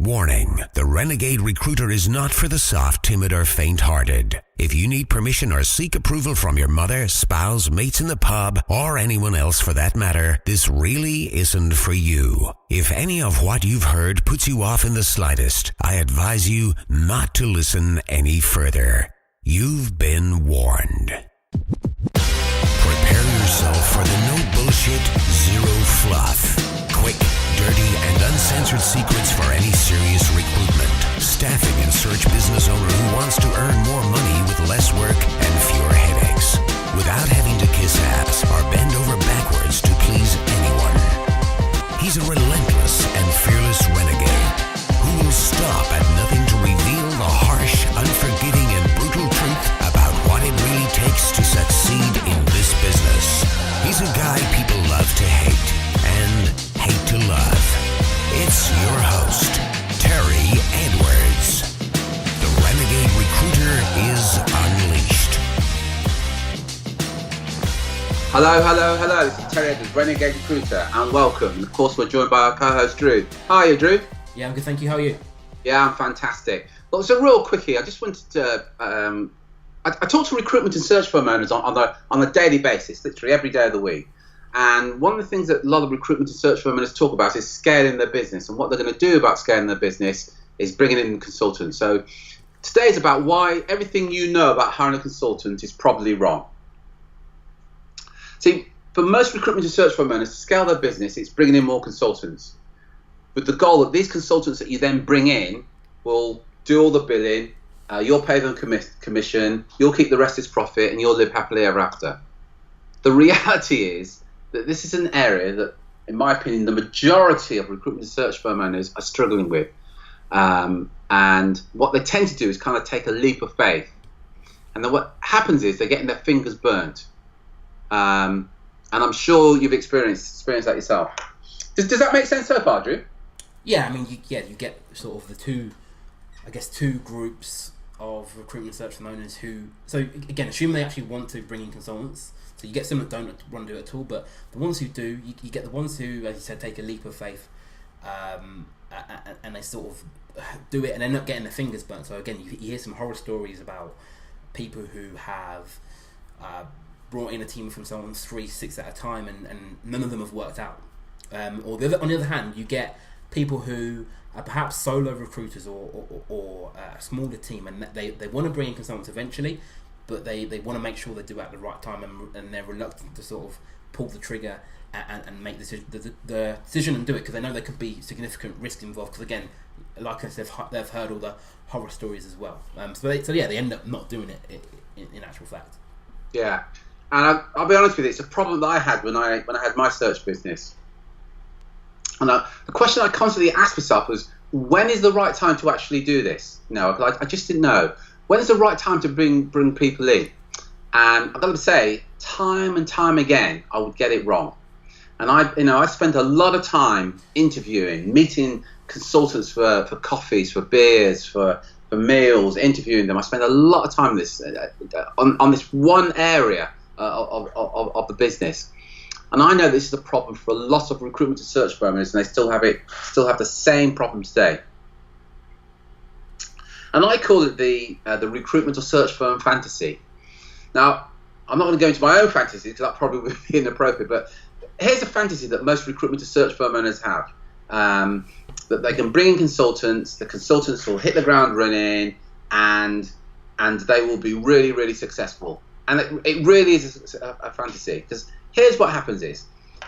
Warning, the Renegade Recruiter is not for the soft, timid, or faint-hearted. If you need permission or seek approval from your mother, spouse, mates in the pub, or anyone else for that matter, this really isn't for you. If any of what you've heard puts you off in the slightest, I advise you not to listen any further. You've been warned. Prepare yourself for the no bullshit, zero fluff. Quick, dirty, and uncensored secrets for any serious recruitment, staffing, and search business owner who wants to earn more money with less work and fewer headaches, without having to kiss ass or bend over backwards to please anyone. He's a relentless and fearless renegade who will stop at nothing to reveal the harsh, unforgiving, and brutal truth about what it really takes to succeed in this business. He's a guy people love to hate and hate to love. It's your host, Terry Edwards. The Renegade Recruiter is unleashed. Hello. This is Terry Edwards, Renegade Recruiter, and welcome. And of course, we're joined by our co-host, Drew. Hi, Drew. Yeah, I'm good, thank you. How are you? Yeah, I'm fantastic. Well, so real quickie, I just wanted to... I talk to recruitment and search firm owners on a daily basis, literally every day of the week. And one of the things that a lot of recruitment and search firm owners talk about is scaling their business. And what they're going to do about scaling their business is bringing in consultants. So today is about why everything you know about hiring a consultant is probably wrong. See, for most recruitment and search firm owners to scale their business, it's bringing in more consultants, with the goal that these consultants that you then bring in will do all the billing, you'll pay them commission, you'll keep the rest as profit, and you'll live happily ever after. The reality is that this is an area that, in my opinion, the majority of recruitment and search firm owners are struggling with. And what they tend to do is kind of take a leap of faith. And then what happens is they're getting their fingers burnt. And I'm sure you've experienced that yourself. Does that make sense so far, Drew? Yeah, I mean, you get sort of the two groups of recruitment search firm owners who, so again, assume they actually want to bring in consultants. So you get some that don't want to do it at all, but the ones who do, you get the ones who, as you said, take a leap of faith, and they sort of do it and end up getting their fingers burnt. So again, you hear some horror stories about people who have brought in a team of consultants 3-6 at a time, and none of them have worked out. On the other hand, you get people who are perhaps solo recruiters or a smaller team, and they want to bring in consultants eventually, but they want to make sure they do it at the right time, and they're reluctant to sort of pull the trigger and make the decision and do it, because they know there could be significant risk involved, because again, like I said, they've heard all the horror stories as well. So they end up not doing it in actual fact. Yeah, and I'll be honest with you, it's a problem that I had when I had my search business. And the question I constantly asked myself was, when is the right time to actually do this? I just didn't know. When is the right time to bring people in? And I've got to say, time and time again, I would get it wrong. And I spent a lot of time interviewing, meeting consultants for coffees, for beers, for meals, interviewing them. I spent a lot of time on this one area of the business. And I know this is a problem for a lot of recruitment and search firms, and they still have the same problem today. And I call it the recruitment or search firm fantasy. Now, I'm not going to go into my own fantasy because that probably would be inappropriate, but here's a fantasy that most recruitment and search firm owners have. That they can bring in consultants, the consultants will hit the ground running, and they will be really, really successful. And it really is a fantasy, because here's what happens is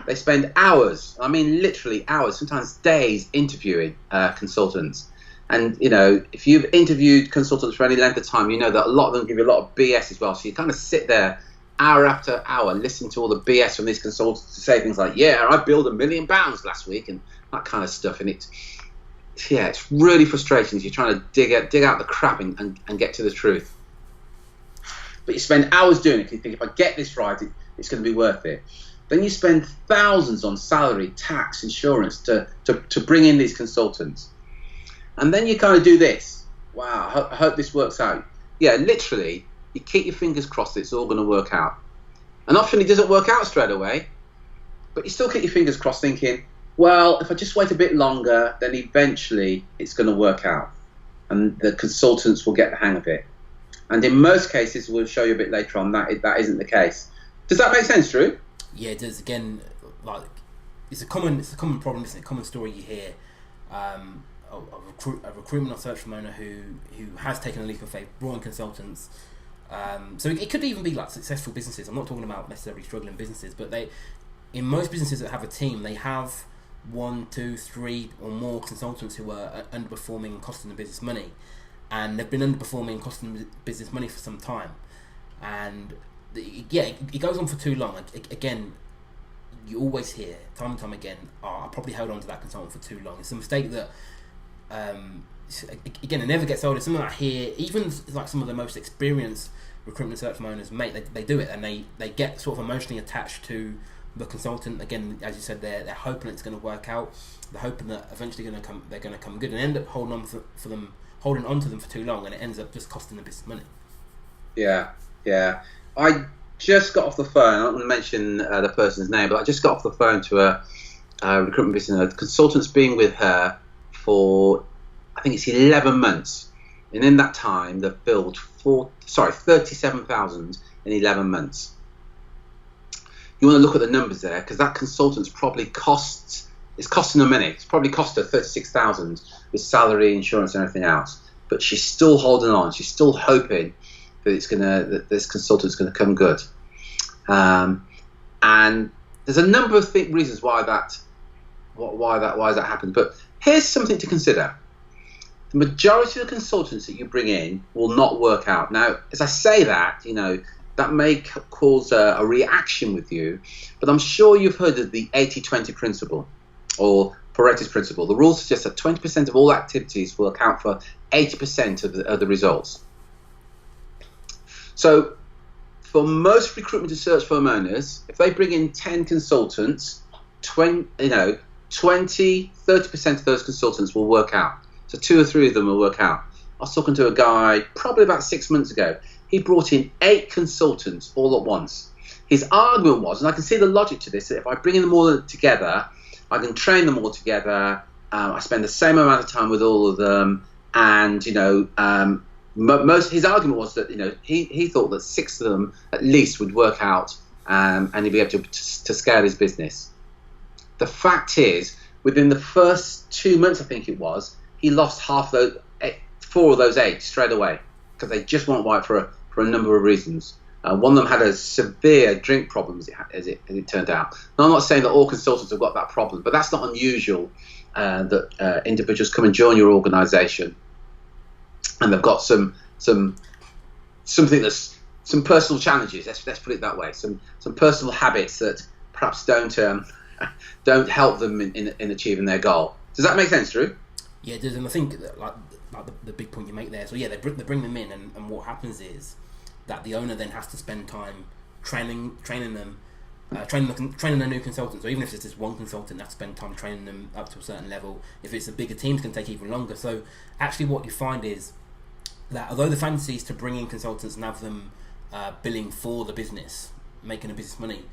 they spend hours, I mean literally hours, sometimes days, interviewing consultants. And, if you've interviewed consultants for any length of time, you know that a lot of them give you a lot of BS as well. So you kind of sit there hour after hour, listening to all the BS from these consultants to say things like, yeah, I billed £1 million last week, and that kind of stuff. And it's really frustrating as you're trying to dig out the crap and get to the truth. But you spend hours doing it because you think, if I get this right, it's going to be worth it. Then you spend thousands on salary, tax, insurance to bring in these consultants. And then you kind of do this. Wow, I hope this works out. Yeah, literally, you keep your fingers crossed that it's all going to work out. And often it doesn't work out straight away, but you still keep your fingers crossed thinking, well, if I just wait a bit longer, then eventually it's going to work out, and the consultants will get the hang of it. And in most cases, we'll show you a bit later on that isn't the case. Does that make sense, Drew? Yeah, it does. Again, like it's a common problem. It's a common story you hear. A recruitment or search firm owner who has taken a leap of faith, brought in consultants. So it could even be like successful businesses. I'm not talking about necessarily struggling businesses, but in most businesses that have a team, they have 1, 2, 3 or more consultants who are underperforming and costing the business money, and they've been underperforming and costing the business money for some time, and it goes on for too long. Again, you always hear time and time again, I probably held on to that consultant for too long. It's a mistake that again, it never gets old. It's something I hear even like some of the most experienced recruitment search firm owners, they do it, and they get sort of emotionally attached to the consultant. Again, as you said, they're hoping it's going to work out. They're hoping that eventually they're going to come good, and end up holding on to them for too long, and it ends up just costing the business money. Yeah. I just got off the phone. I'm not going to mention the person's name, but I just got off the phone to a recruitment business. The consultant's been with her for, I think it's 11 months, and in that time they've billed 37,000 in 11 months. You want to look at the numbers there, because that consultant's probably it's costing her money. It's probably cost her 36,000 with salary, insurance, and everything else. But she's still holding on. She's still hoping that this consultant's going to come good. And there's a number of reasons why that happened. But here's something to consider. The majority of the consultants that you bring in will not work out. Now, as I say that, that may cause a reaction with you, but I'm sure you've heard of the 80-20 principle, or Pareto's principle. The rule suggests that 20% of all activities will account for 80% of the results. So for most recruitment and search firm owners, if they bring in 10 consultants, 30% of those consultants will work out. So 2 or 3 of them will work out. I was talking to a guy probably about 6 months ago. He brought in 8 consultants all at once. His argument was, and I can see the logic to this, that if I bring them all together, I can train them all together. I spend the same amount of time with all of them, and his argument was that he thought that 6 of them at least would work out, and he'd be able to scale his business. The fact is, within the first 2 months, I think it was, he lost 4 of those 8 straight away, because they just weren't right for a number of reasons. One of them had a severe drink problem, as it turned out. Now, I'm not saying that all consultants have got that problem, but that's not unusual. That individuals come and join your organisation, and they've got some personal challenges. Let's put it that way. Some personal habits that perhaps don't help them in achieving their goal. Does that make sense, Drew? Yeah, it does, and I think that, like the big point you make there. So yeah, they bring them in, and what happens is that the owner then has to spend time training them, training a new consultant. So even if it's just one consultant, they have to spend time training them up to a certain level. If it's a bigger team, it can take even longer. So actually what you find is that although the fantasy is to bring in consultants and have them billing for the business, making the business money,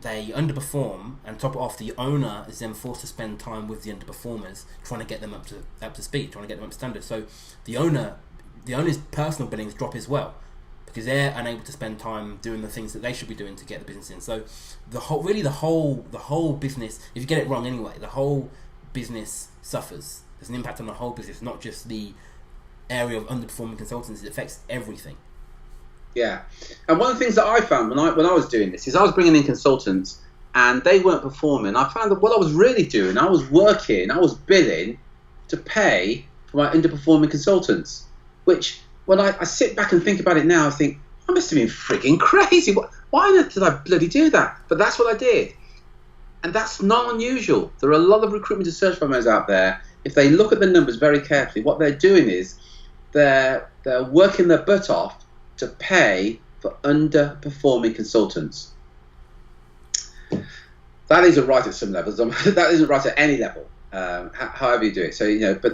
they underperform, and top it off, the owner is then forced to spend time with the underperformers, trying to get them up to speed, trying to get them up to standard. So the owner's personal billings drop as well, because they're unable to spend time doing the things that they should be doing to get the business in. So the whole business, if you get it wrong anyway, the whole business suffers. There's an impact on the whole business, not just the area of underperforming consultants. It affects everything. Yeah, and one of the things that I found when I was doing this is I was bringing in consultants and they weren't performing. I found that what I was really doing, I was billing to pay for my underperforming consultants, which when I sit back and think about it now, I think, I must have been freaking crazy. Why did I bloody do that? But that's what I did. And that's not unusual. There are a lot of recruitment and search firms out there. If they look at the numbers very carefully, what they're doing is they're working their butt off to pay for underperforming consultants. That isn't right at some levels. That isn't right at any level. However you do it. So but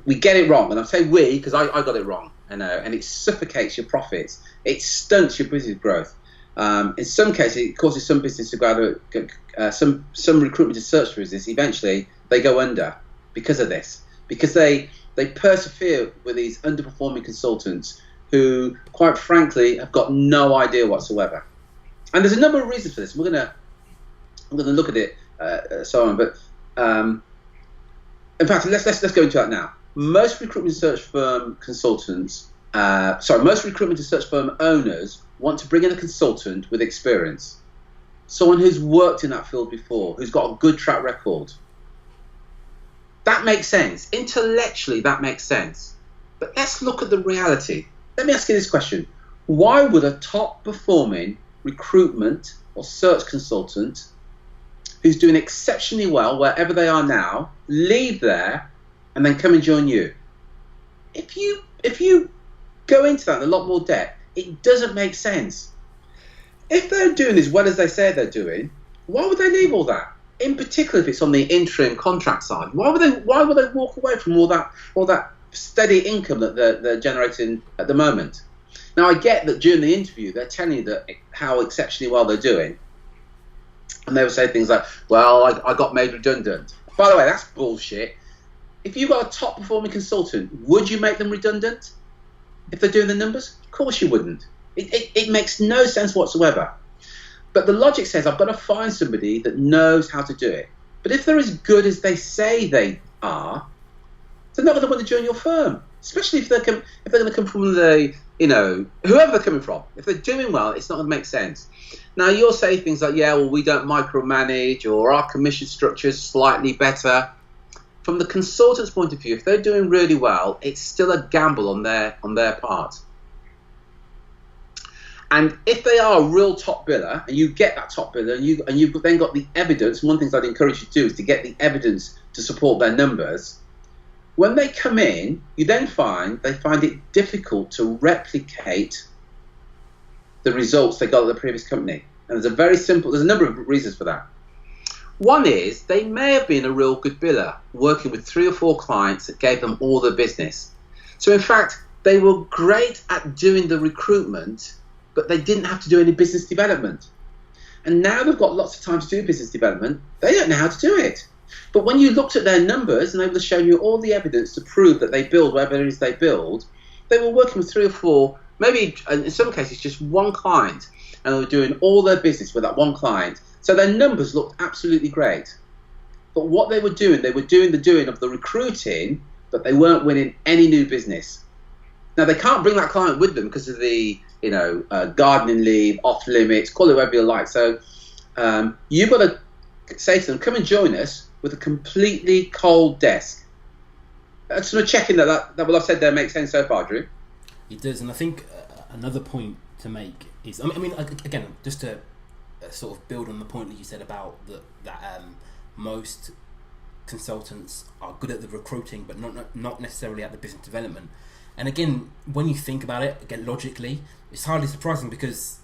we get it wrong, and I'm saying we because I got it wrong. And it suffocates your profits. It stunts your business growth. In some cases, it causes some business to go out, some recruitment to search for business. Eventually, they go under because of this, because they persevere with these underperforming consultants who, quite frankly, have got no idea whatsoever. And there's a number of reasons for this. We're gonna look at it, so on. But in fact, let's go into that now. Most recruitment search firm consultants, most recruitment and search firm owners want to bring in a consultant with experience, someone who's worked in that field before, who's got a good track record. That makes sense. Intellectually, that makes sense. But let's look at the reality. Let me ask you this question. Why would a top-performing recruitment or search consultant who's doing exceptionally well wherever they are now leave there and then come and join you? If you go into that in a lot more depth, it doesn't make sense. If they're doing as well as they say they're doing, why would they leave all that? In particular, if it's on the interim contract side, why would they walk away from all that steady income that they're generating at the moment? Now, I get that during the interview they're telling you that how exceptionally well they're doing, and they will say things like, "Well, I got made redundant." By the way, that's bullshit. If you've got a top performing consultant, would you make them redundant if they're doing the numbers? Of course you wouldn't. It makes no sense whatsoever. But the logic says I've got to find somebody that knows how to do it. But if they're as good as they say they are, they're not going to want to join your firm. Especially if they're going to come from the, whoever they're coming from. If they're doing well, it's not going to make sense. Now, you'll say things like, yeah, well, we don't micromanage, or our commission structure is slightly better. From the consultant's point of view, if they're doing really well, it's still a gamble on their part. And if they are a real top biller, and you get that top biller, and you've then got the evidence, one of the things I'd encourage you to do is to get the evidence to support their numbers. When they come in, you then find it difficult to replicate the results they got at the previous company. And there's a number of reasons for that. One is they may have been a real good biller, working with 3 or 4 clients that gave them all their business. So in fact, they were great at doing the recruitment, but they didn't have to do any business development. And now they've got lots of time to do business development, they don't know how to do it. But when you looked at their numbers and they were showing you all the evidence to prove that they build whatever it is they build, they were working with 3 or 4, maybe in some cases just one client, and they were doing all their business with that one client. So their numbers looked absolutely great. But what they were doing the doing of the recruiting, but they weren't winning any new business. Now, they can't bring that client with them because of the gardening leave, off limits, call it whatever you like. So you've got to say to them, come and join us with a completely cold desk. Sort of checking that what I've said there makes sense so far, Drew. It does, and I think another point to make is, I mean, again, just to sort of build on the point that you said about that most consultants are good at the recruiting, but not necessarily at the business development. And again, when you think about it, again, logically, it's hardly surprising because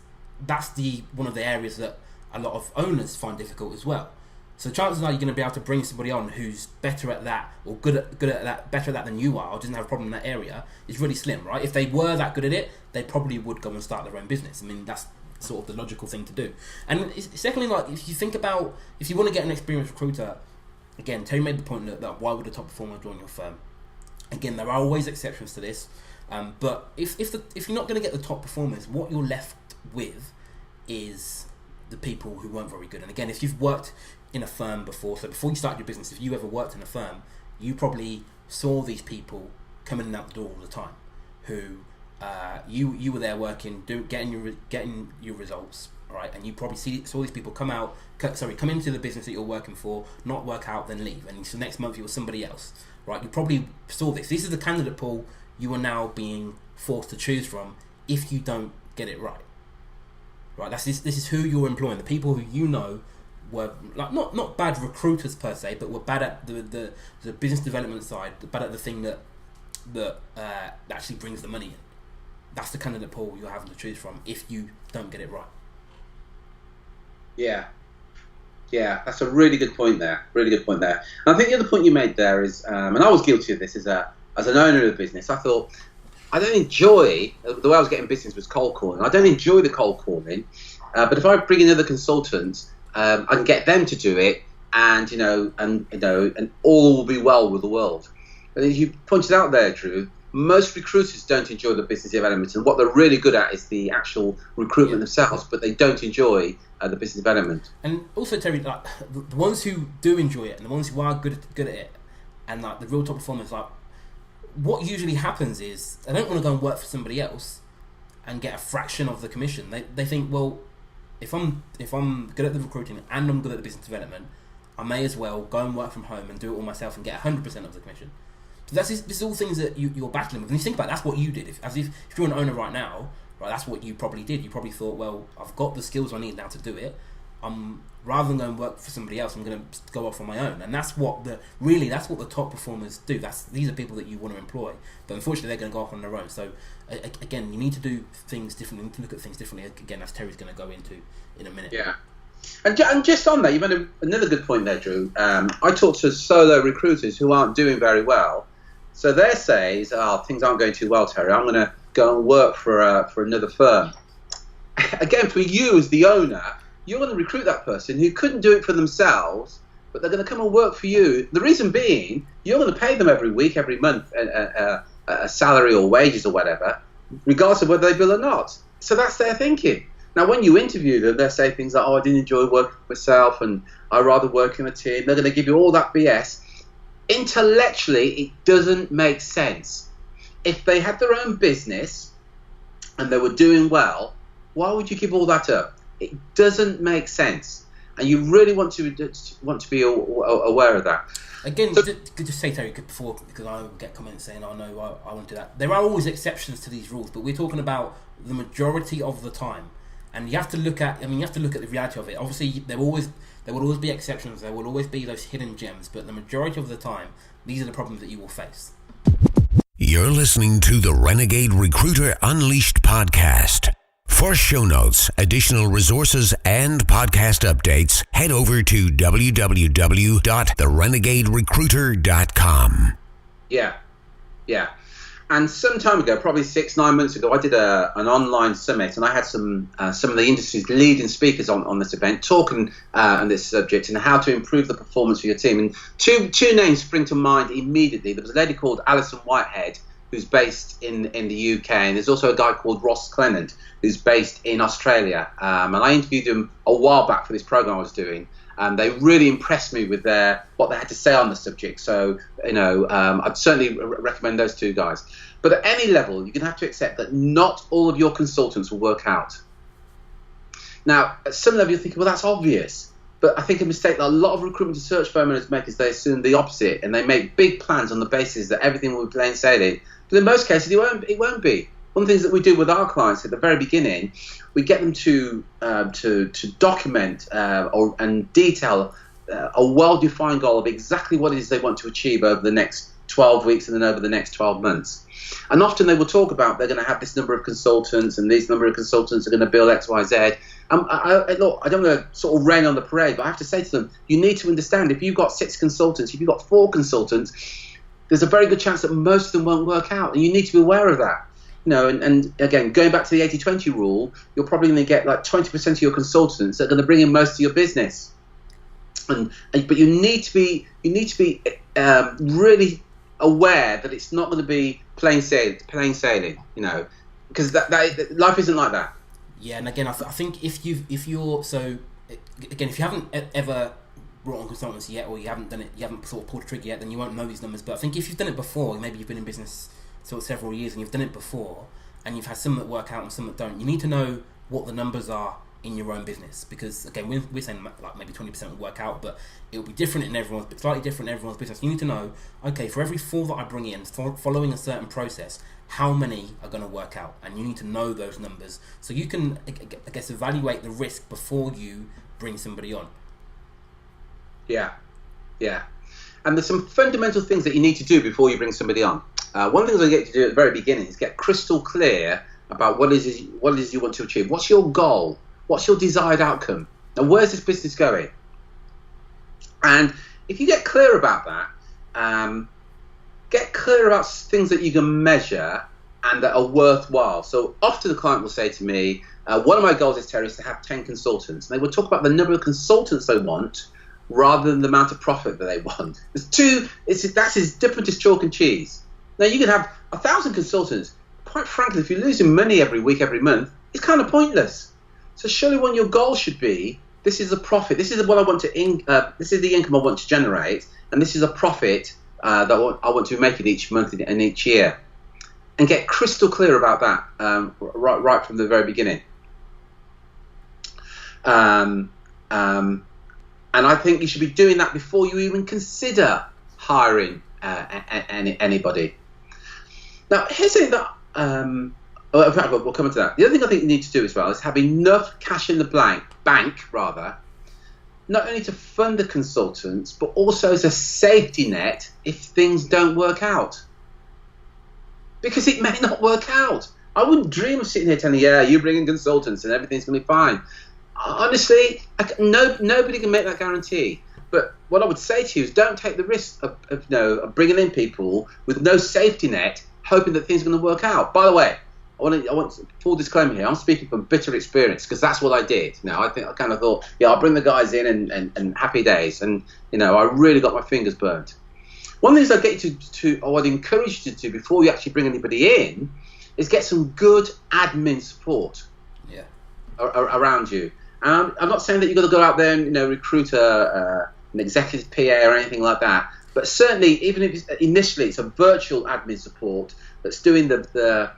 that's one of the areas that a lot of owners find difficult as well. So chances are you're going to be able to bring somebody on who's better at that, or good at that, better at that than you are, or doesn't have a problem in that area. Is really slim, right? If they were that good at it, they probably would go and start their own business. I mean, that's sort of the logical thing to do. And secondly, like, if you think about, if you want to get an experienced recruiter, again, Terry made the point that why would a top performer join your firm? Again, there are always exceptions to this, but if you're not going to get the top performers, what you're left with is the people who weren't very good. And again, if you've worked in a firm before, so before you started your business, if you ever worked in a firm, you probably saw these people coming in and out the door all the time, who you were there working, getting your results, right? And you probably saw these people come into the business that you're working for, not work out, then leave, and so next month you were somebody else, right? You probably saw this. This is the candidate pool you are now being forced to choose from if you don't get it right. Right? This is who you're employing. The people who you know were like not bad recruiters per se, but were bad at the business development side, bad at the thing that actually brings the money in. That's the candidate pool you're having to choose from if you don't get it right. Yeah, that's a really good point there. And I think the other point you made there is, and I was guilty of this as an owner of a business. I thought, I don't enjoy, the way I was getting business was cold calling. I don't enjoy the cold calling But if I bring in other consultants, I can get them to do it, and and all will be well with the world. And as you pointed out there, Drew, most recruiters don't enjoy the business development, and what they're really good at is the actual recruitment themselves, but they don't enjoy the business development. And also, Terry, like the ones who do enjoy it and the ones who are good at it, and like the real top performers, like what usually happens is they don't want to go and work for somebody else and get a fraction of the commission. They think, well, if I'm good at the recruiting and I'm good at the business development, I may as well go and work from home and do it all myself and get 100% of the commission. So this is all things that you're battling with. And you think about it, that's what you did. If you're an owner right now, right, that's what you probably did. You probably thought, well, I've got the skills I need now to do it. Rather than go and work for somebody else, I'm going to go off on my own. And that's what the top performers do. These are people that you want to employ. But unfortunately, they're going to go off on their own. So again, you need to do things differently. You need to look at things differently. Again, as Terry's going to go into in a minute. Yeah. And just on that, you made another good point there, Drew. I talk to solo recruiters who aren't doing very well. So their say is, things aren't going too well, Terry. I'm going to go and work for another firm. Again, for you as the owner, you're going to recruit that person who couldn't do it for themselves, but they're going to come and work for you. The reason being, you're going to pay them every week, every month, a salary or wages or whatever, regardless of whether they bill or not. So that's their thinking. Now, when you interview them, they'll say things like, I didn't enjoy working for myself and I'd rather work in a team. They're going to give you all that BS. Intellectually, it doesn't make sense. If they had their own business and they were doing well, why would you give all that up? It doesn't make sense, and you really want to be aware of that. Again, so, just say, Terry, before, because I get comments saying, "Oh no, I won't do that." There are always exceptions to these rules, but we're talking about the majority of the time, and you have to look at. I mean, you have to look at the reality of it. Obviously, there will always be exceptions. There will always be those hidden gems, but the majority of the time, these are the problems that you will face. You're listening to the Renegade Recruiter Unleashed podcast. For show notes, additional resources, and podcast updates, head over to www.therenegaderecruiter.com. Yeah. And some time ago, probably 6-9 months ago, I did an online summit, and I had some of the industry's leading speakers on this event talking on this subject and how to improve the performance of your team. And two names spring to mind immediately. There was a lady called Alison Whitehead, who's based in the UK, and there's also a guy called Ross Clement, who's based in Australia. And I interviewed them a while back for this program I was doing, and they really impressed me with what they had to say on the subject. So, I'd certainly recommend those two guys. But at any level, you're going to have to accept that not all of your consultants will work out. Now, at some level, you're thinking, well, that's obvious. But I think a mistake that a lot of recruitment and search firm owners make is they assume the opposite, and they make big plans on the basis that everything will be plain sailing. But in most cases, it won't be. One of the things that we do with our clients at the very beginning, we get them to document and detail a well-defined goal of exactly what it is they want to achieve over the next 12 weeks and then over the next 12 months. And often they will talk about they're going to have this number of consultants, and these number of consultants are going to bill X, Y, Z. Look, I don't want to sort of rain on the parade, but I have to say to them, you need to understand, if you've got 6 consultants, if you've got 4 consultants, there's a very good chance that most of them won't work out, and you need to be aware of that. And again, going back to the 80-20 rule, you're probably going to get like 20% of your consultants that are going to bring in most of your business. But you need to be really aware that it's not going to be plain sailing, because that life isn't like that. Yeah, and again, I think if you haven't ever brought on consultants yet, or you haven't done it, you haven't sort of pulled the trigger yet, then you won't know these numbers. But I think if you've done it before, maybe you've been in business sort of several years and you've done it before, and you've had some that work out and some that don't, you need to know what the numbers are in your own business, because again, we're saying like maybe 20% will work out, but it will be different in slightly different in everyone's business. You need to know, okay, for every 4 that I bring in, following a certain process, how many are going to work out, and you need to know those numbers so you can, I guess, evaluate the risk before you bring somebody on. Yeah. And there's some fundamental things that you need to do before you bring somebody on. One thing I get to do at the very beginning is get crystal clear about what it is you want to achieve. What's your goal? What's your desired outcome? And where's this business going? And if you get clear about that, get clear about things that you can measure, and that are worthwhile. So often the client will say to me, one of my goals is, Terry, is to have 10 consultants. And they will talk about the number of consultants they want rather than the amount of profit that they want. That's as different as chalk and cheese. Now, you can have 1,000 consultants. Quite frankly, if you're losing money every week, every month, it's kind of pointless. So surely what your goal should be, this is a profit. This is what I want to. This is the income I want to generate, and this is a profit that I want to be making each month and each year. And get crystal clear about that right from the very beginning. And I think you should be doing that before you even consider hiring anybody. Now, here's something that, in fact, we'll come into that. The other thing I think you need to do as well is have enough cash in the bank, not only to fund the consultants, but also as a safety net if things don't work out. Because it may not work out. I wouldn't dream of sitting here telling you, you bring in consultants and everything's going to be fine. Honestly, nobody can make that guarantee. But what I would say to you is don't take the risk of bringing in people with no safety net, hoping that things are going to work out. By the way, I want full disclaimer here. I'm speaking from bitter experience because that's what I did. I kind of thought, I'll bring the guys in and happy days. And, I really got my fingers burnt. One of the things I get you to, or I'd encourage you to do before you actually bring anybody in, is get some good admin support around you. I'm not saying that you've got to go out there and recruit an executive PA or anything like that. But certainly, even if initially it's a virtual admin support that's doing the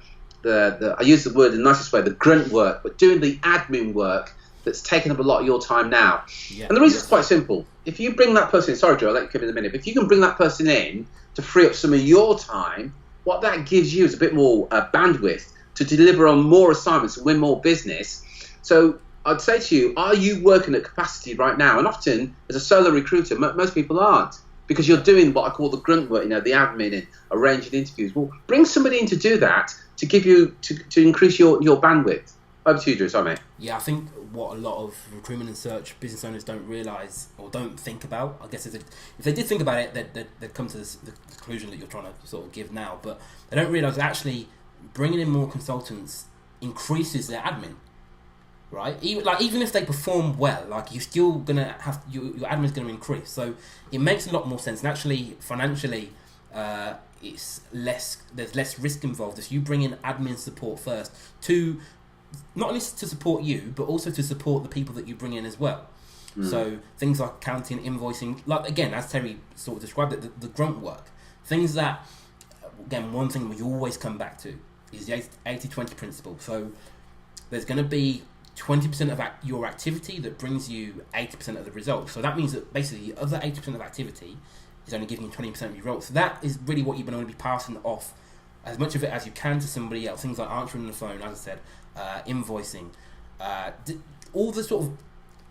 I use the word in the nicest way, the grunt work, but doing the admin work that's taking up a lot of your time now. Yeah, and the reason is quite simple. If you bring that person in, sorry Joe, I'll let you come in a minute, but if you can bring that person in to free up some of your time, what that gives you is a bit more bandwidth to deliver on more assignments and win more business. So I'd say to you, are you working at capacity right now? And often, as a solo recruiter, most people aren't, because you're doing what I call the grunt work, the admin and arranging interviews. Well, bring somebody in to do that to give you to increase your bandwidth. Over to you, Drew. Sorry, mate. Yeah, I think what a lot of recruitment and search business owners don't realise or don't think about, I guess, if they did think about it, they'd come to the conclusion that you're trying to sort of give now. But they don't realise that actually bringing in more consultants increases their admin. Right, even if they perform well, you're still gonna have your admin's gonna increase. So it makes a lot more sense. And actually, financially, it's less. There's less risk involved if you bring in admin support first to not only to support you, but also to support the people that you bring in as well. So things like accounting, invoicing, again, as Terry sort of described it, the grunt work, things that, again, one thing we always come back to is the 80-20 principle. So there's going to be 20% of your activity that brings you 80% of the results. So that means that basically the other 80% of activity is only giving you 20% of your results. So that is really what you're going to be passing off as much of it as you can to somebody else. Things like answering the phone, as I said, invoicing, all the sort of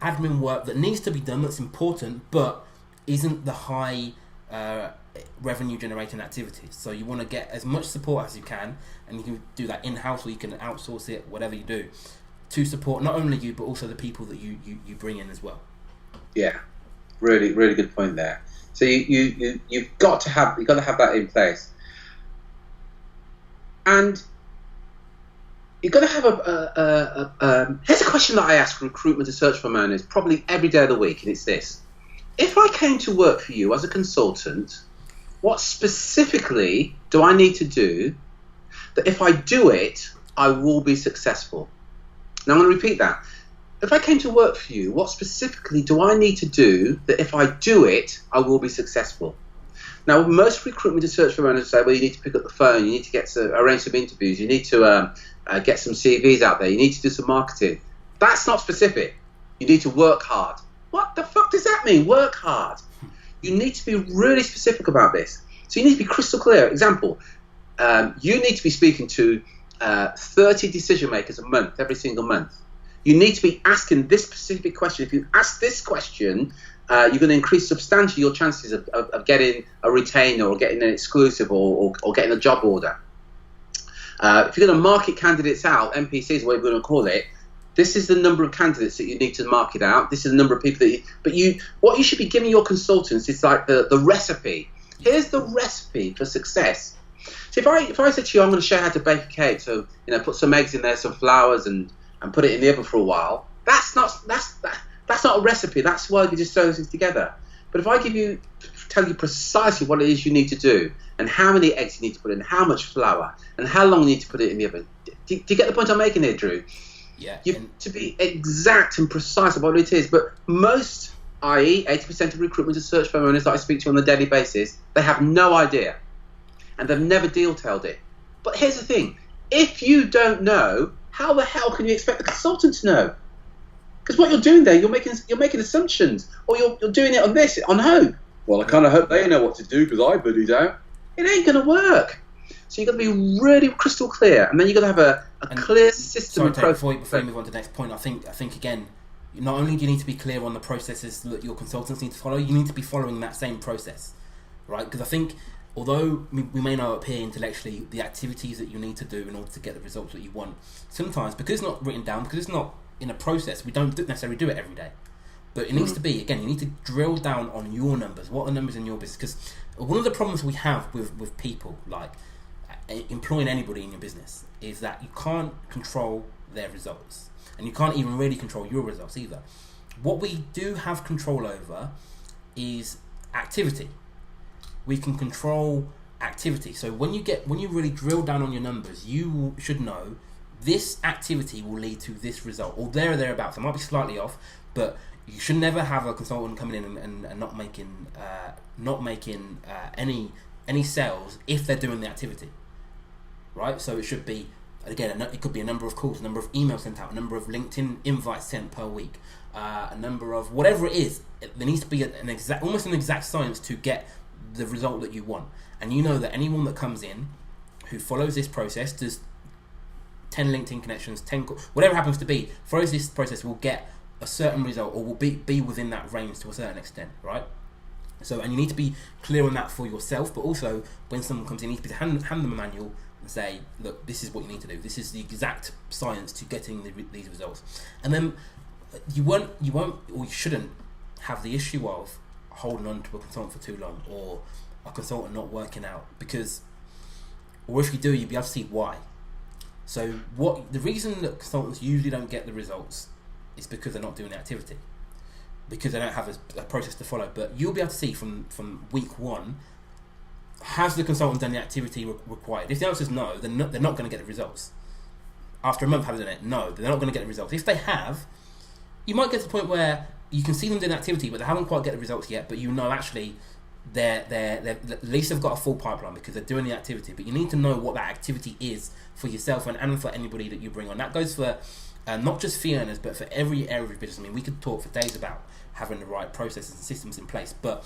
admin work that needs to be done that's important but isn't the high revenue generating activities. So you want to get as much support as you can, and you can do that in-house or you can outsource it, whatever you do, to support not only you but also the people that you bring in as well. Yeah, really, really good point there. So you've got to have that in place, and you've got to have here's a question that I ask recruitment and search firm owners probably every day of the week, and it's this: if I came to work for you as a consultant, what specifically do I need to do that if I do it, I will be successful? Now I'm going to repeat that. If I came to work for you, what specifically do I need to do that if I do it, I will be successful? Now, most recruitment and search firm owners say, well, you need to pick up the phone, you need to arrange some interviews, you need to get some CVs out there, you need to do some marketing. That's not specific. You need to work hard. What the fuck does that mean, work hard? You need to be really specific about this. So you need to be crystal clear. Example, you need to be speaking to 30 decision makers a month, every single month. You need to be asking this specific question. If you ask this question, you're going to increase substantially your chances of getting a retainer or getting an exclusive or getting a job order. If you're going to market candidates out, NPC is what we're going to call it, this is the number of candidates that you need to market out. This is the number of people that what you should be giving your consultants is like the recipe. Here's the recipe for success. So if I said to you, I'm going to show you how to bake a cake, so put some eggs in there, some flowers, and put it in the oven for a while. That's not a recipe. That's why you just throw things together. But if I tell you precisely what it is you need to do, and how many eggs you need to put in, how much flour, and how long you need to put it in the oven, do you get the point I'm making here, Drew? Yeah. You have to be exact and precise about what it is. But most, i.e., 80% of recruitment and search firm owners that I speak to on a daily basis, they have no idea, and they've never detailed it. But here's the thing: if you don't know, how the hell can you expect the consultant to know? Because what you're doing there, you're making assumptions, or you're doing it on hope. Well, I kind of hope they know what to do because I bloody don't. It ain't going to work. So you've got to be really crystal clear, and then you've got to have a clear system. Sorry, Tate, before you move on to the next point, I think again, not only do you need to be clear on the processes that your consultants need to follow, you need to be following that same process, right? Because I think, although we may know up here intellectually the activities that you need to do in order to get the results that you want, sometimes because it's not written down, because it's not in a process, we don't necessarily do it every day. But it needs to be, again, you need to drill down on your numbers. What are the numbers in your business? Because one of the problems we have with people, like employing anybody in your business, is that you can't control their results. And you can't even really control your results either. What we do have control over is activity. We can control activity. So when you really drill down on your numbers, you should know this activity will lead to this result, or there or thereabouts. It might be slightly off, but you should never have a consultant coming in and not making any sales if they're doing the activity, right? So it should be, again, it could be a number of calls, a number of emails sent out, a number of LinkedIn invites sent per week, a number of whatever it is. There needs to be almost an exact science to get the result that you want. And you know that anyone that comes in who follows this process, does 10 LinkedIn connections, 10 whatever happens to be, follows this process, will get a certain result, or will be within that range to a certain extent, right? So, and you need to be clear on that for yourself, but also when someone comes in, you need to be hand them a manual and say, look, this is what you need to do. This is the exact science to getting these results. And then you won't, or you shouldn't have the issue of holding on to a consultant for too long, or a consultant not working out, or if you do, you'll be able to see why. So the reason that consultants usually don't get the results is because they're not doing the activity, because they don't have a process to follow. But you'll be able to see from week one, has the consultant done the activity required? If the answer is no, then they're not going to get the results. After a month having done it, no, they're not going to get the results. If they have, you might get to the point where you can see them doing activity, but they haven't quite get the results yet. But you know, actually, they're at least they've got a full pipeline because they're doing the activity. But you need to know what that activity is for yourself and for anybody that you bring on. That goes for not just fee earners, but for every area of business. I mean, we could talk for days about having the right processes and systems in place, but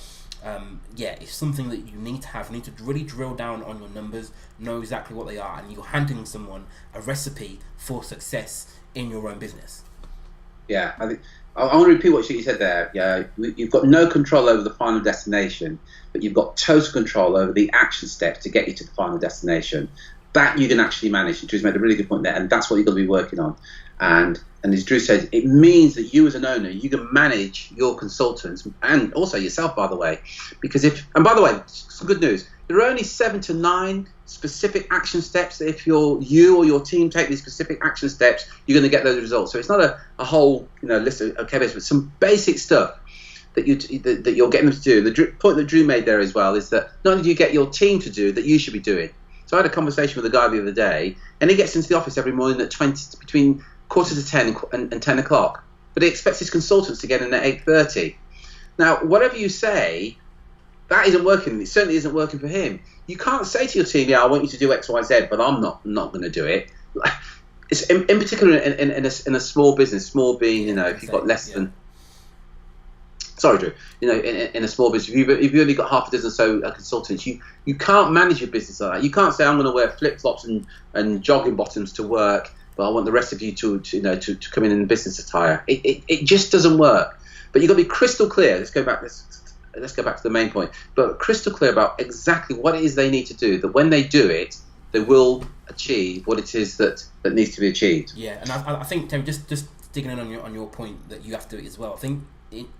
it's something that you need to have. You need to really drill down on your numbers, know exactly what they are, and you're handing someone a recipe for success in your own business. Yeah, I think I want to repeat what you said there. Yeah, you've got no control over the final destination, but you've got total control over the action steps to get you to the final destination. That you can actually manage. And Drew's made a really good point there, and that's what you've got to be working on. And as Drew said, it means that you as an owner, you can manage your consultants and also yourself, by the way. Because and by the way, some good news, there are only 7 to 9 specific action steps. If you or your team take these specific action steps, you're going to get those results. So it's not a whole list of but some basic stuff that you're getting them to do. The point that Drew made there as well is that not only do you get your team to do that, you should be doing. So I had a conversation with a guy the other day, and he gets into the office every morning at between 9:45 and 10 o'clock, but he expects his consultants to get in at 8:30. Now, whatever you say, that isn't working. It certainly isn't working for him. You can't say to your team, "Yeah, I want you to do X, Y, Z," but I'm not going to do it. It's in particular in a small business, small being if you've got less than. Sorry, Drew. In a small business, if you've only got half a dozen or so consultants, you can't manage your business like that. You can't say, "I'm going to wear flip flops and jogging bottoms to work, but I want the rest of you to come in business attire." It just doesn't work. But you've got to be crystal clear. Let's go back to the main point. But crystal clear about exactly what it is they need to do. That when they do it, they will achieve what it is that needs to be achieved. Yeah, and I think, Terry, just digging in on your point that you have to do it as well. I think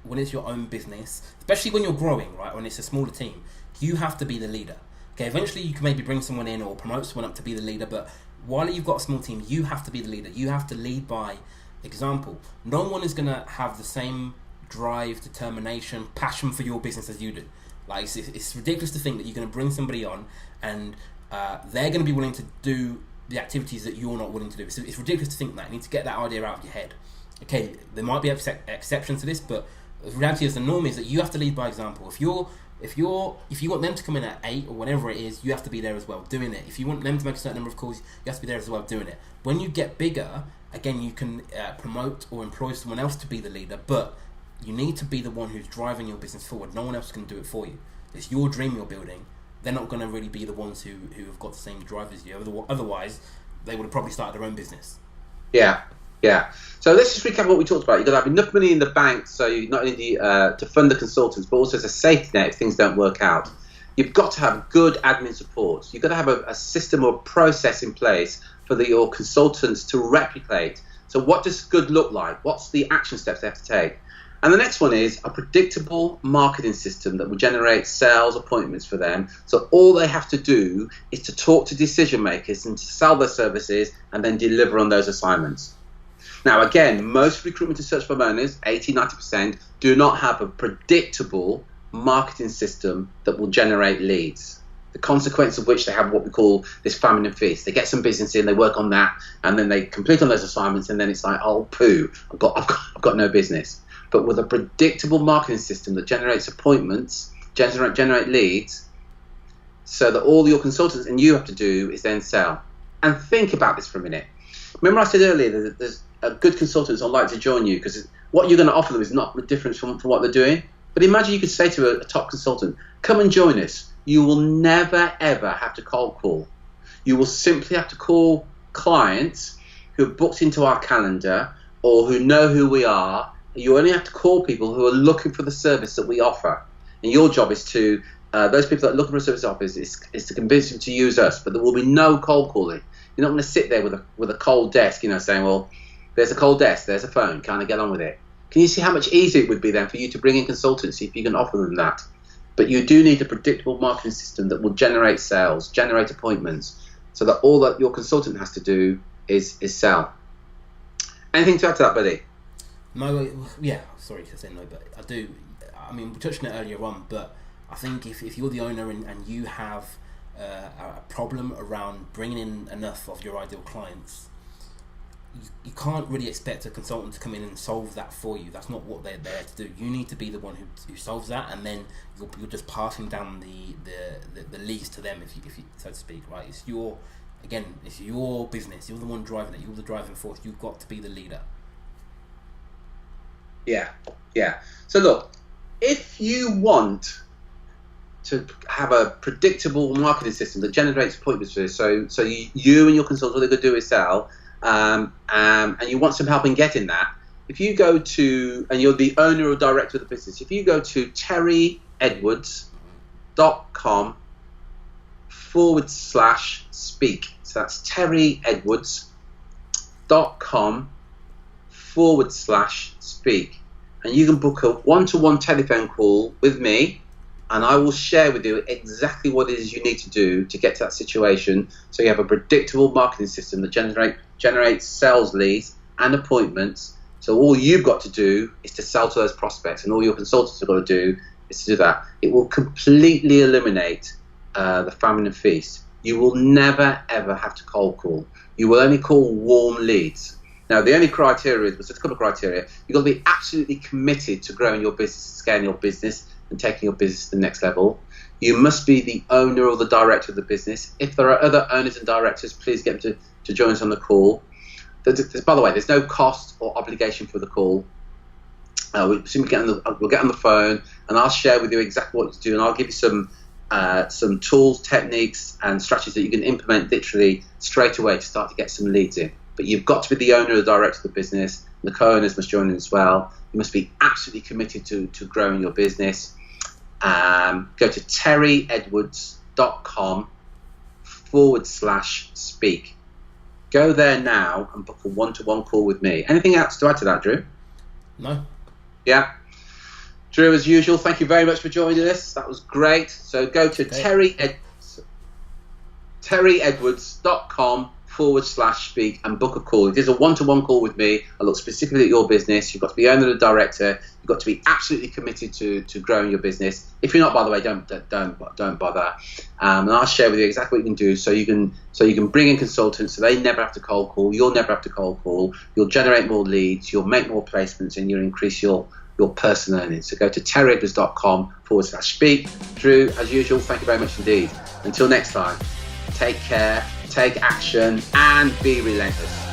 when it's your own business, especially when you're growing, right, when it's a smaller team, you have to be the leader. Okay, eventually you can maybe bring someone in or promote someone up to be the leader, but while you've got a small team, you have to be the leader. You have to lead by example. No one is going to have the same drive, determination, passion for your business as you do. Like, it's ridiculous to think that you're going to bring somebody on and they're going to be willing to do the activities that you're not willing to do. It's ridiculous to think that. You need to get that idea out of your head. Okay, there might be exceptions to this, but the reality is the norm is that you have to lead by example. If you want them to come in at 8 or whatever it is, you have to be there as well, doing it. If you want them to make a certain number of calls, you have to be there as well, doing it. When you get bigger, again, you can promote or employ someone else to be the leader, but you need to be the one who's driving your business forward. No one else can do it for you. It's your dream you're building. They're not going to really be the ones who have got the same drive as you. Otherwise, they would have probably started their own business. Yeah. So let's just recap what we talked about. You've got to have enough money in the bank, so you not only to fund the consultants, but also as a safety net if things don't work out. You've got to have good admin support. You've got to have a system or process in place for your consultants to replicate. So what does good look like? What's the action steps they have to take? And the next one is a predictable marketing system that will generate sales appointments for them. So all they have to do is to talk to decision makers and to sell their services and then deliver on those assignments. Now, again, most recruitment and search firm owners, 80-90%, do not have a predictable marketing system that will generate leads. The consequence of which they have what we call this famine and feast. They get some business in, they work on that, and then they complete on those assignments, and then it's like, oh, poo, I've got no business. But with a predictable marketing system that generates appointments, generate leads, so that all your consultants and you have to do is then sell. And think about this for a minute. Remember I said earlier that there's good consultants are likely to join you because what you're going to offer them is not different from what they're doing. But imagine you could say to a top consultant, come and join us. You will never, ever have to cold call. You will simply have to call clients who have booked into our calendar or who know who we are. You only have to call people who are looking for the service that we offer. And your job is to, those people that are looking for a service office is to convince them to use us. But there will be no cold calling. You're not going to sit there with a cold desk, saying, well, there's a cold desk, there's a phone, kind of get on with it. Can you see how much easier it would be then for you to bring in consultants if you can offer them that? But you do need a predictable marketing system that will generate sales, generate appointments, so that all that your consultant has to do is sell. Anything to add to that, buddy? No, yeah, sorry to say no, but I do. I mean, we touched on it earlier on, but I think if you're the owner and you have a problem around bringing in enough of your ideal clients, you can't really expect a consultant to come in and solve that for you. That's not what they're there to do. You need to be the one who solves that, and then you're just passing down the leads to them, if you so to speak, right? It's your business. You're the one driving it. You're the driving force. You've got to be the leader. Yeah. So look, if you want to have a predictable marketing system that generates appointments for this, so you and your consultant, all they're going to do is sell, and you want some help in getting that, if you go to, and you're the owner or director of the business, if you go to terryedwards.com/speak, so that's terryedwards.com/speak, and you can book a one-to-one telephone call with me, and I will share with you exactly what it is you need to do to get to that situation, so you have a predictable marketing system that generates sales leads and appointments. So all you've got to do is to sell to those prospects, and all your consultants have got to do is to do that. It will completely eliminate the famine and feast. You will never, ever have to cold call. You will only call warm leads. Now, the only criteria is, there's a couple of criteria. You've got to be absolutely committed to growing your business, scaling your business, and taking your business to the next level. You must be the owner or the director of the business. If there are other owners and directors, please get them to join us on the call. By the way, there's no cost or obligation for the call. We'll get on the phone, and I'll share with you exactly what to do, and I'll give you some tools, techniques, and strategies that you can implement literally straight away to start to get some leads in. But you've got to be the owner or the director of the business. The co-owners must join in as well. You must be absolutely committed to growing your business. Go to terryedwards.com/speak. Go there now and book a one-to-one call with me. Anything else to add to that, Drew? No. Yeah. Drew, as usual, thank you very much for joining us. That was great. So go to terryedwards.com/speak and book a call. It is a one-to-one call with me. I look specifically at your business. You've got to be owner and director. You've got to be absolutely committed to growing your business. If you're not, by the way, don't bother. And I'll share with you exactly what you can do so you can bring in consultants so they never have to cold call. You'll never have to cold call. You'll generate more leads. You'll make more placements, and you'll increase your personal earnings. So go to terryedwards.com/speak. Drew, as usual, thank you very much indeed. Until next time, take care, take action, and be relentless.